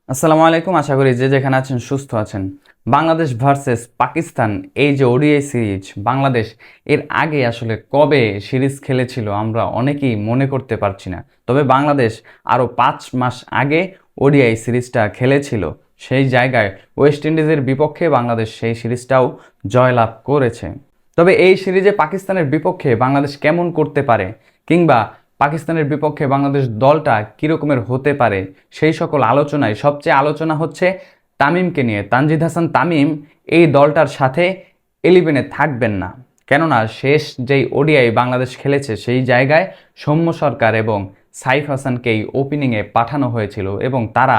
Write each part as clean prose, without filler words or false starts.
আসসালামু আলাইকুম। আশা করি যে যেখানে আছেন সুস্থ আছেন। বাংলাদেশ ভার্সেস পাকিস্তান, এই যে ওডিআই সিরিজ, বাংলাদেশ এর আগে আসলে কবে সিরিজ খেলেছিল আমরা অনেকেই মনে করতে পারছি না। তবে বাংলাদেশ আরও 5 মাস আগে ওডিআই সিরিজটা খেলেছিল। সেই জায়গায় ওয়েস্ট ইন্ডিজের বিপক্ষে বাংলাদেশ সেই সিরিজটাও জয়লাভ করেছে। তবে এই সিরিজে পাকিস্তানের বিপক্ষে বাংলাদেশ কেমন করতে পারে, কিংবা পাকিস্তানের বিপক্ষে বাংলাদেশ দলটা কীরকমের হতে পারে, সেই সকল আলোচনায় সবচেয়ে আলোচনা হচ্ছে তামিমকে নিয়ে। তানজিদ হাসান তামিম এই দলটার সাথে 11-এ থাকবেন না, কেননা শেষ যেই ওডিআই বাংলাদেশ খেলেছে সেই জায়গায় সৌম্য সরকার এবং সাইফ হাসানকেই ওপেনিংয়ে পাঠানো হয়েছিল এবং তারা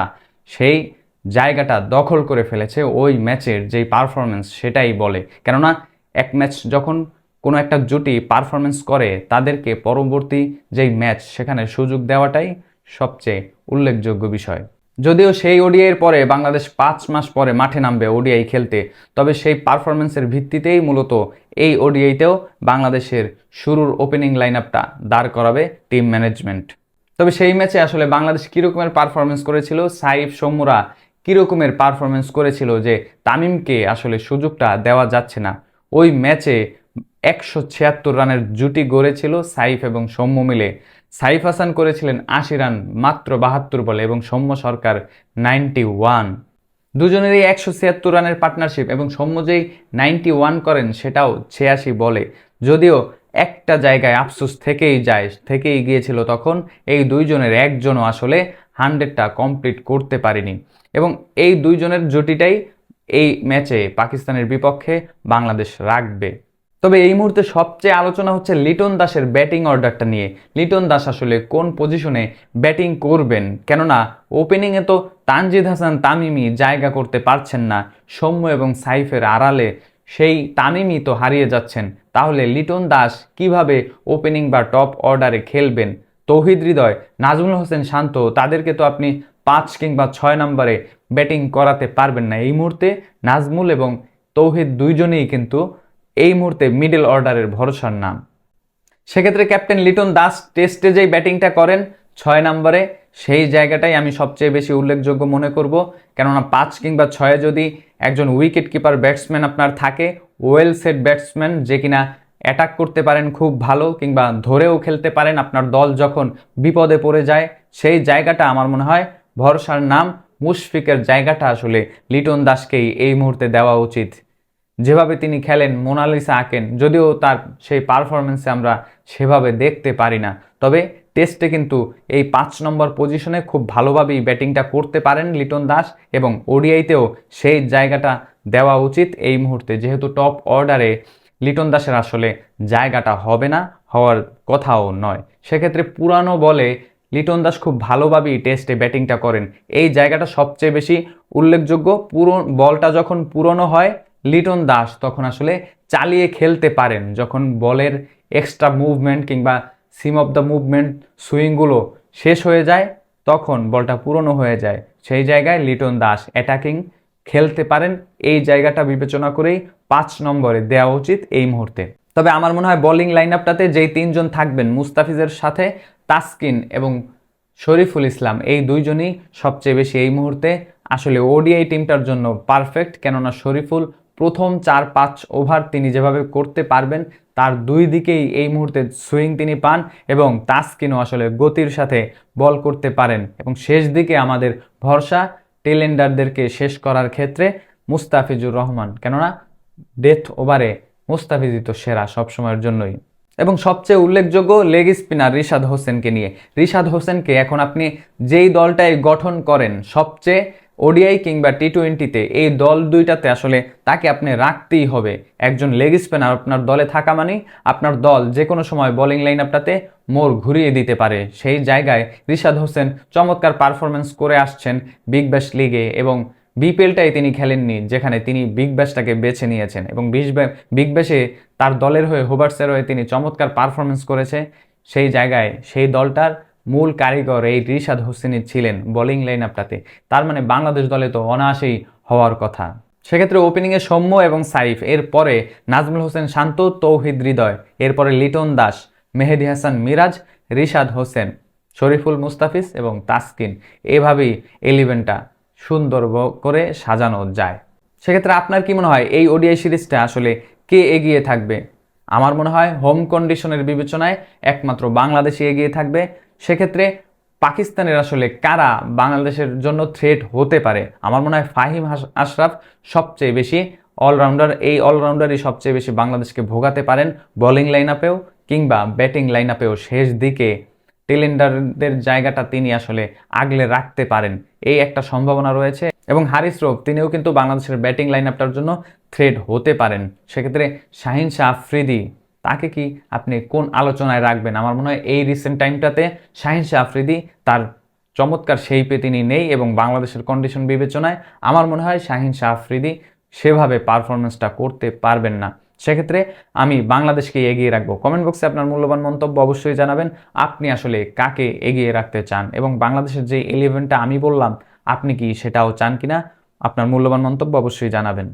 সেই জায়গাটা দখল করে ফেলেছে। ওই ম্যাচের যেই পারফরমেন্স সেটাই বলে, কেননা এক ম্যাচ যখন কোনো একটা জুটি পারফরমেন্স করে তাদেরকে পরবর্তী যেই ম্যাচ সেখানে সুযোগ দেওয়াটাই সবচেয়ে উল্লেখযোগ্য বিষয়। যদিও সেই ওডিআইয়ের পরে বাংলাদেশ 5 মাস পরে মাঠে নামবে ওডিআই খেলতে, তবে সেই পারফরমেন্সের ভিত্তিতেই মূলত এই ওডিআইতেও বাংলাদেশের শুরুর ওপেনিং লাইন আপটা দাঁড় করাবে টিম ম্যানেজমেন্ট। তবে সেই ম্যাচে আসলে বাংলাদেশ কীরকমের পারফরমেন্স করেছিল, সাইফ সৌম্যরা কীরকমের পারফরমেন্স করেছিল যে তামিমকে আসলে সুযোগটা দেওয়া যাচ্ছে না। ওই ম্যাচে 176 রানের জুটি গড়েছিল সাইফ এবং সৌম্য মিলে। সাইফ হাসান করেছিলেন 80 রান মাত্র 72 বলে এবং সৌম্য সরকার 91। দুজনেরই 176 রানের পার্টনারশিপ এবং সৌম্য যেই 91 করেন সেটাও 86 বলে। যদিও একটা জায়গায় আফসোস থেকেই গিয়েছিল, তখন এই দুইজনের একজনও আসলে 100টা কমপ্লিট করতে পারেনি এবং এই দুইজনের জুটিটাই এই ম্যাচে পাকিস্তানের বিপক্ষে বাংলাদেশ রাখবে। তবে এই মুহূর্তে সবচেয়ে আলোচনা হচ্ছে লিটন দাসের ব্যাটিং অর্ডারটা নিয়ে। লিটন দাস আসলে কোন পজিশনে ব্যাটিং করবেন, কেননা ওপেনিংয়ে তো তানজিদ হাসান তামিমই জায়গা করতে পারছেন না। সৌম্য এবং সাইফের আড়ালে সেই তামিমই তো হারিয়ে যাচ্ছেন। তাহলে লিটন দাস কিভাবে ওপেনিং বা টপ অর্ডারে খেলবেন? তৌহিদ হৃদয়, নাজমুল হোসেন শান্ত, তাদেরকে তো আপনি 5 কিংবা 6 নম্বরে ব্যাটিং করাতে পারবেন না। এই মুহূর্তে নাজমুল এবং তৌহিদ দুইজনেই কিন্তু এই মুহূর্তে মিডল অর্ডারের ভরসার নাম। সেক্ষেত্রে ক্যাপ্টেন লিটন দাস টেস্টে যেই ব্যাটিংটা করেন 6 নম্বরে, সেই জায়গাটাই আমি সবচেয়ে বেশি উল্লেখযোগ্য মনে করব, কেননা 5 কিংবা 6 যদি একজন উইকেট কিপার ব্যাটসম্যান আপনার থাকে, ওয়েল সেট ব্যাটসম্যান যে কিনা অ্যাটাক করতে পারেন খুব ভালো, কিংবা ধরেও খেলতে পারেন আপনার দল যখন বিপদে পড়ে যায়, সেই জায়গাটা আমার মনে হয় ভরসার নাম মুশফিকের জায়গাটা আসলে লিটন দাসকেই এই মুহূর্তে দেওয়া উচিত। যেভাবে তিনি খেলেন, মোনালিসা আঁকেন, যদিও তার সেই পারফরমেন্সে আমরা সেভাবে দেখতে পারি না, তবে টেস্টে কিন্তু এই 5 নম্বর পজিশনে খুব ভালোভাবেই ব্যাটিংটা করতে পারেন লিটন দাস এবং ওডিআইতেও সেই জায়গাটা দেওয়া উচিত এই মুহূর্তে, যেহেতু টপ অর্ডারে লিটন দাসের আসলে জায়গাটা হবে না, হওয়ার কথাও নয়। সেক্ষেত্রে পুরানো বলে লিটন দাস খুব ভালোভাবেই টেস্টে ব্যাটিংটা করেন, এই জায়গাটা সবচেয়ে বেশি উল্লেখযোগ্য। বলটা যখন পুরনো হয় লিটন দাস তখন আসলে চালিয়ে খেলতে পারেন, যখন বলের এক্সট্রা মুভমেন্ট কিংবা সিম অফ দ্য মুভমেন্ট সুইংগুলো শেষ হয়ে যায়, তখন বলটা পুরনো হয়ে যায়, সেই জায়গায় লিটন দাস অ্যাটাকিং খেলতে পারেন। এই জায়গাটা বিবেচনা করেই 5 নম্বরে দেওয়া উচিত এই মুহূর্তে। তবে আমার মনে হয় বোলিং লাইন আপটাতে যেই 3 জন থাকবেন, মুস্তাফিজের সাথে তাসকিন এবং শরীফুল ইসলাম, এই দুইজনই সবচেয়ে বেশি এই মুহূর্তে আসলে ওডিআই টিমটার জন্য পারফেক্ট, কেননা শরীফুল প্রথম 4-5 ওভার তিনি যেভাবে করতে পারবেন, তার দুই দিকেই এই মুহূর্তে সুইং তিনি পান এবং তাসকিনও আসলে গতির সাথে বল করতে পারেন এবং শেষ দিকে আমাদের ভরসা টেলেন্ডারদেরকে শেষ করার ক্ষেত্রে মুস্তাফিজুর রহমান, কেননা ডেথ ওভারে মুস্তাফিজই তো সেরা সবসময়ের জন্যই। এবং সবচেয়ে উল্লেখযোগ্য লেগ স্পিনার রিশাদ হোসেনকে নিয়ে। রিশাদ হোসেনকে এখন আপনি যেই দলটাই গঠন করেন, সবচেয়ে ওডিআই কিংবা টি-20তে এই দল দুইটাতে আসলে তাকে আপনি রাখতেই হবে। একজন লেগ স্পিনার আপনার দলে থাকা মানে আপনার দল যে কোনো সময় বোলিং লাইন আপটাতে মোড় ঘুরিয়ে দিতে পারে। সেই জায়গায় রিশাদ হোসেন চমৎকার পারফরমেন্স করে আসছেন বিগ ব্যাশ লিগে এবং বিপিএলটাই তিনি খেলেননি, যেখানে তিনি বিগ ব্যাশটাকে বেছে নিয়েছেন এবং বিগ ব্যাশে তার দলের হয়ে হোবার্টসের হয়ে তিনি চমৎকার পারফরমেন্স করেছে। সেই জায়গায় সেই দলটার মূল কারিগর এই রিশাদ হোসেনই ছিলেন বোলিং লাইন আপটাতে, তার মানে বাংলাদেশ দলে তো অনায়াসেই হওয়ার কথা। সেক্ষেত্রে ওপেনিংয়ে সৌম্য এবং সাইফ, এরপরে নাজমুল হোসেন শান্ত, তৌহিদ হৃদয়, এরপরে লিটন দাস, মেহেদী হাসান মিরাজ, রিশাদ হোসেন, শরীফুল মুস্তাফিজ এবং তাসকিন, এভাবেই 11টা সুন্দর করে সাজানো যায়। সেক্ষেত্রে আপনার কি মনে হয় এই ওডিআই সিরিজটা আসলে কে এগিয়ে থাকবে? আমার মনে হয় হোম কন্ডিশনের বিবেচনায় একমাত্র বাংলাদেশই এগিয়ে থাকবে। সেক্ষেত্রে পাকিস্তানের আসলে কারা বাংলাদেশের জন্য থ্রেট হতে পারে? আমার মনে হয় ফাহিম আশরাফ সবচেয়ে বেশি অলরাউন্ডার, এই অলরাউন্ডারই সবচেয়ে বেশি বাংলাদেশকে ভোগাতে পারেন বোলিং লাইন আপেও কিংবা ব্যাটিং লাইন আপেও। শেষ দিকে টেলেন্ডারদের জায়গাটা তিনি আসলে আগলে রাখতে পারেন, এই একটা সম্ভাবনা রয়েছে। এবং হারিস রৌফ তিনিও কিন্তু বাংলাদেশের ব্যাটিং লাইন আপটার জন্য থ্রেড হতে পারেন। সেক্ষেত্রে শাহিন শাহ আফ্রিদি, তাকে কি আপনি কোন আলোচনায় রাখবেন? আমার মনে হয় এই রিসেন্ট টাইমটাতে শাহিন শাহ আফ্রিদি তার চমৎকার শেইপে তিনি নেই, এবং বাংলাদেশের কন্ডিশন বিবেচনায় আমার মনে হয় শাহিন শাহ আফ্রিদি সেভাবে পারফরমেন্সটা করতে পারবেন না। সেক্ষেত্রে আমি বাংলাদেশকে এগিয়ে রাখবো। কমেন্ট বক্সে আপনার মূল্যবান মন্তব্য অবশ্যই জানাবেন। আপনি আসলে কাকে এগিয়ে রাখতে চান, এবং বাংলাদেশের যে 11টা আমি বললাম আপনি কি সেটাও চান কিনা? আপনার মূল্যবান মন্তব্য অবশ্যই জানাবেন।